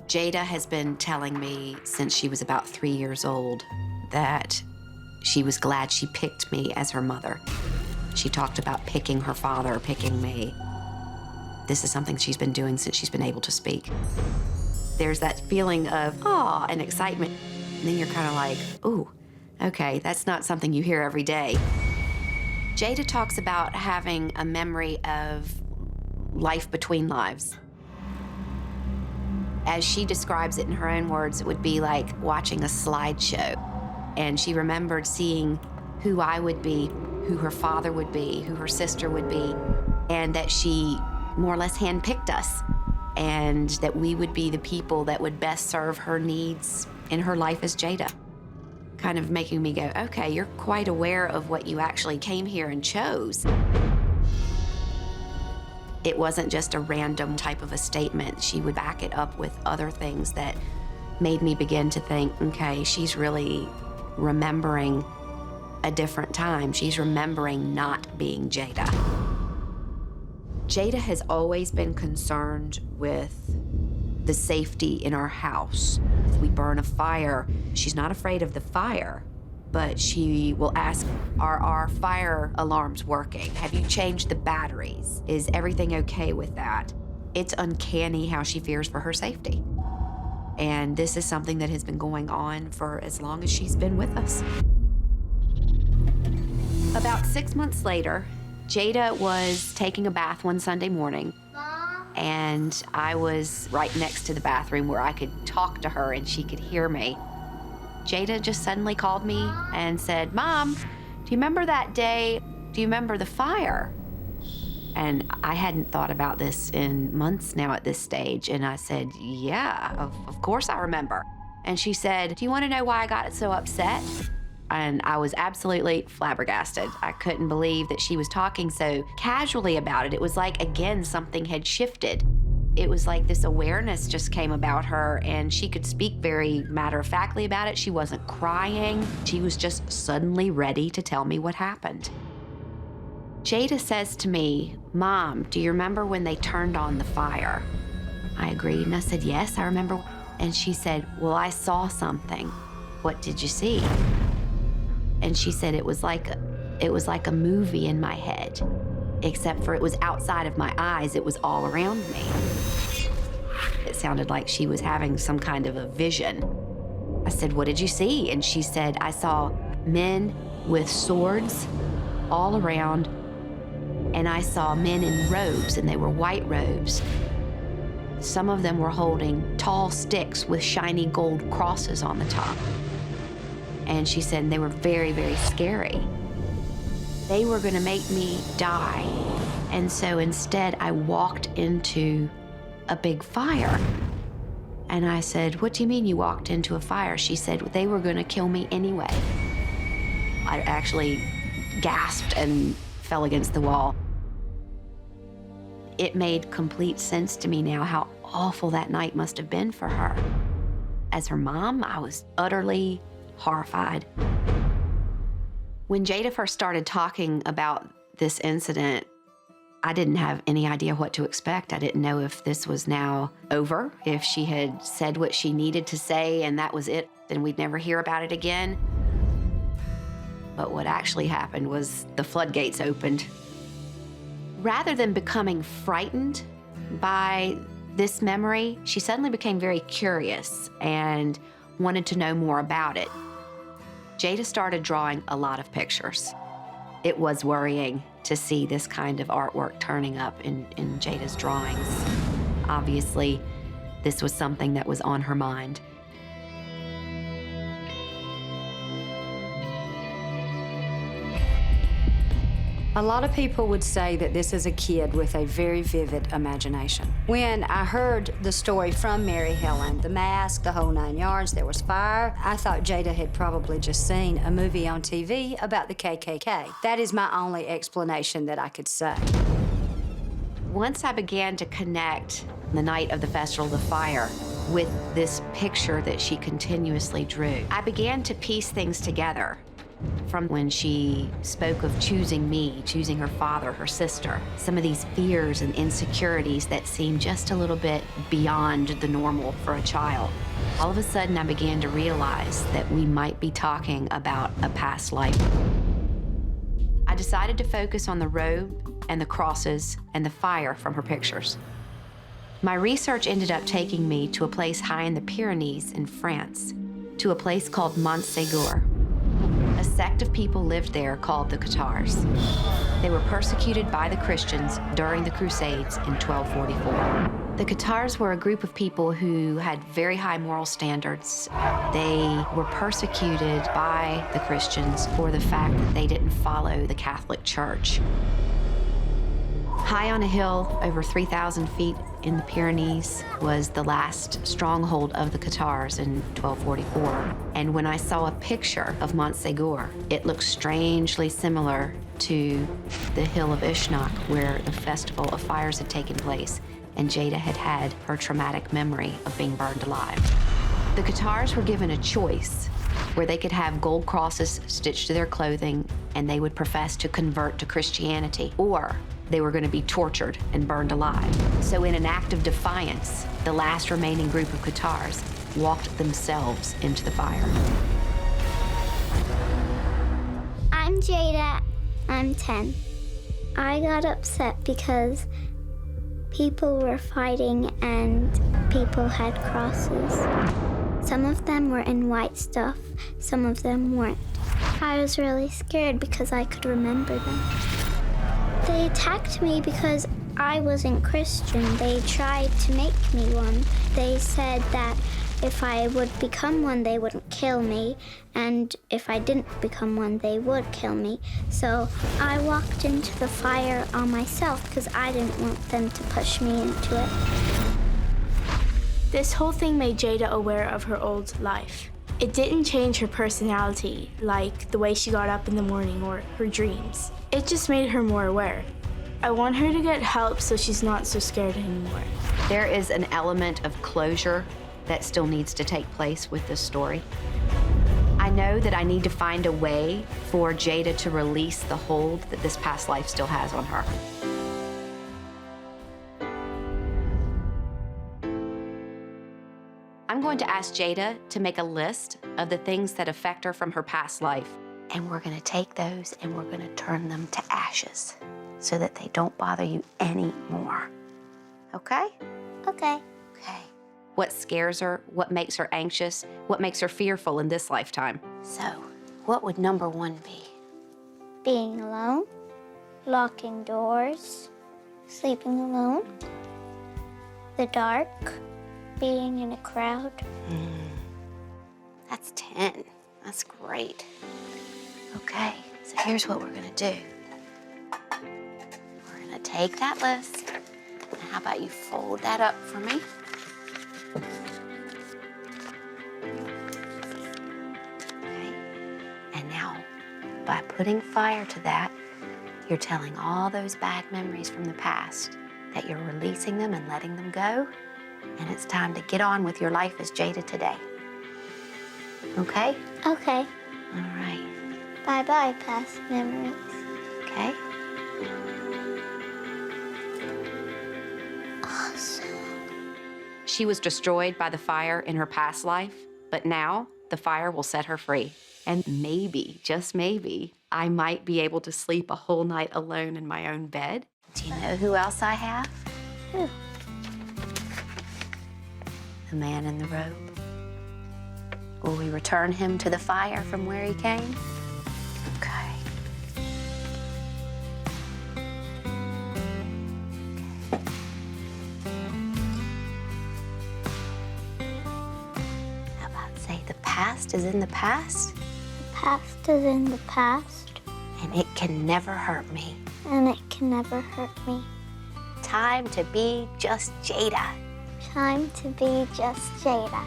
Jada has been telling me since she was about 3 years old that she was glad she picked me as her mother. She talked about picking her father, picking me. This is something she's been doing since she's been able to speak. There's that feeling of awe and excitement, and then you're kind of like, ooh, okay, that's not something you hear every day. Jada talks about having a memory of life between lives. As she describes it in her own words, it would be like watching a slideshow. And she remembered seeing who I would be, who her father would be, who her sister would be, and that she more or less handpicked us, and that we would be the people that would best serve her needs in her life as Jada. Kind of making me go, okay, you're quite aware of what you actually came here and chose. It wasn't just a random type of a statement. She would back it up with other things that made me begin to think, okay, she's really remembering a different time. She's remembering not being Jada. Jada has always been concerned with the safety in our house. If we burn a fire, she's not afraid of the fire, but she will ask, are our fire alarms working? Have you changed the batteries? Is everything okay with that? It's uncanny how she fears for her safety. And this is something that has been going on for as long as she's been with us. About 6 months later, Jada was taking a bath one Sunday morning, and I was right next to the bathroom where I could talk to her and she could hear me. Jada just suddenly called me and said, Mom, do you remember that day? Do you remember the fire? And I hadn't thought about this in months now at this stage. And I said, yeah, of course I remember. And she said, do you want to know why I got so upset? And I was absolutely flabbergasted. I couldn't believe that she was talking so casually about it. It was like, again, something had shifted. It was like this awareness just came about her, and she could speak very matter-of-factly about it. She wasn't crying. She was just suddenly ready to tell me what happened. Jada says to me, Mom, do you remember when they turned on the fire? I agreed, and I said, yes, I remember. And she said, well, I saw something. What did you see? And she said it was like a movie in my head, except for it was outside of my eyes. It was all around me. It sounded like she was having some kind of a vision. I said, what did you see? And she said, I saw men with swords all around, and I saw men in robes, and they were white robes. Some of them were holding tall sticks with shiny gold crosses on the top. And she said they were very, very scary. They were gonna make me die. And so instead, I walked into a big fire. And I said, what do you mean you walked into a fire? She said, they were gonna kill me anyway. I actually gasped and fell against the wall. It made complete sense to me now how awful that night must have been for her. As her mom, I was utterly horrified. When Jada first started talking about this incident, I didn't have any idea what to expect. I didn't know if this was now over, if she had said what she needed to say and that was it, then we'd never hear about it again. But what actually happened was the floodgates opened. Rather than becoming frightened by this memory, she suddenly became very curious and wanted to know more about it. Jada started drawing a lot of pictures. It was worrying to see this kind of artwork turning up in Jada's drawings. Obviously, this was something that was on her mind. A lot of people would say that this is a kid with a very vivid imagination. When I heard the story from Mary Helen, the mask, the whole 9 yards, there was fire, I thought Jada had probably just seen a movie on TV about the KKK. That is my only explanation that I could say. Once I began to connect the night of the Festival of the Fire with this picture that she continuously drew, I began to piece things together. From when she spoke of choosing me, choosing her father, her sister, some of these fears and insecurities that seem just a little bit beyond the normal for a child. All of a sudden, I began to realize that we might be talking about a past life. I decided to focus on the robe and the crosses and the fire from her pictures. My research ended up taking me to a place high in the Pyrenees in France, to a place called Montségur. A sect of people lived there called the Cathars. They were persecuted by the Christians during the Crusades in 1244. The Cathars were a group of people who had very high moral standards. They were persecuted by the Christians for the fact that they didn't follow the Catholic Church. High on a hill, over 3,000 feet in the Pyrenees, was the last stronghold of the Cathars in 1244. And when I saw a picture of Montségur, it looked strangely similar to the hill of Uisneach, where the Festival of Fires had taken place, and Jada had had her traumatic memory of being burned alive. The Cathars were given a choice where they could have gold crosses stitched to their clothing and they would profess to convert to Christianity, or they were going to be tortured and burned alive. So in an act of defiance, the last remaining group of Cathars walked themselves into the fire. I'm Jada. I'm 10. I got upset because people were fighting and people had crosses. Some of them were in white stuff, some of them weren't. I was really scared because I could remember them. They attacked me because I wasn't Christian. They tried to make me one. They said that if I would become one, they wouldn't kill me, and if I didn't become one, they would kill me. So I walked into the fire on myself because I didn't want them to push me into it. This whole thing made Jada aware of her old life. It didn't change her personality, like the way she got up in the morning or her dreams. It just made her more aware. I want her to get help so she's not so scared anymore. There is an element of closure that still needs to take place with this story. I know that I need to find a way for Jada to release the hold that this past life still has on her. I'm going to ask Jada to make a list of the things that affect her from her past life. And we're gonna take those and we're gonna turn them to ashes so that they don't bother you anymore. Okay? Okay. Okay. What scares her? What makes her anxious? What makes her fearful in this lifetime? So, what would number 1 be? Being alone, locking doors, sleeping alone, the dark, being in a crowd. That's 10. That's great. Okay, so here's what we're gonna do. We're gonna take that list, and how about you fold that up for me? Okay, and now, by putting fire to that, you're telling all those bad memories from the past that you're releasing them and letting them go, and it's time to get on with your life as Jada today. Okay? Okay. All right. Bye-bye, past memories. Okay? Awesome. She was destroyed by the fire in her past life, but now the fire will set her free. And maybe, just maybe, I might be able to sleep a whole night alone in my own bed. Do you know who else I have? Who? The man in the robe. Will we return him to the fire from where he came? Okay. How about say the past is in the past? The past is in the past. And it can never hurt me. And it can never hurt me. Time to be just Jada. Time to be just Jada.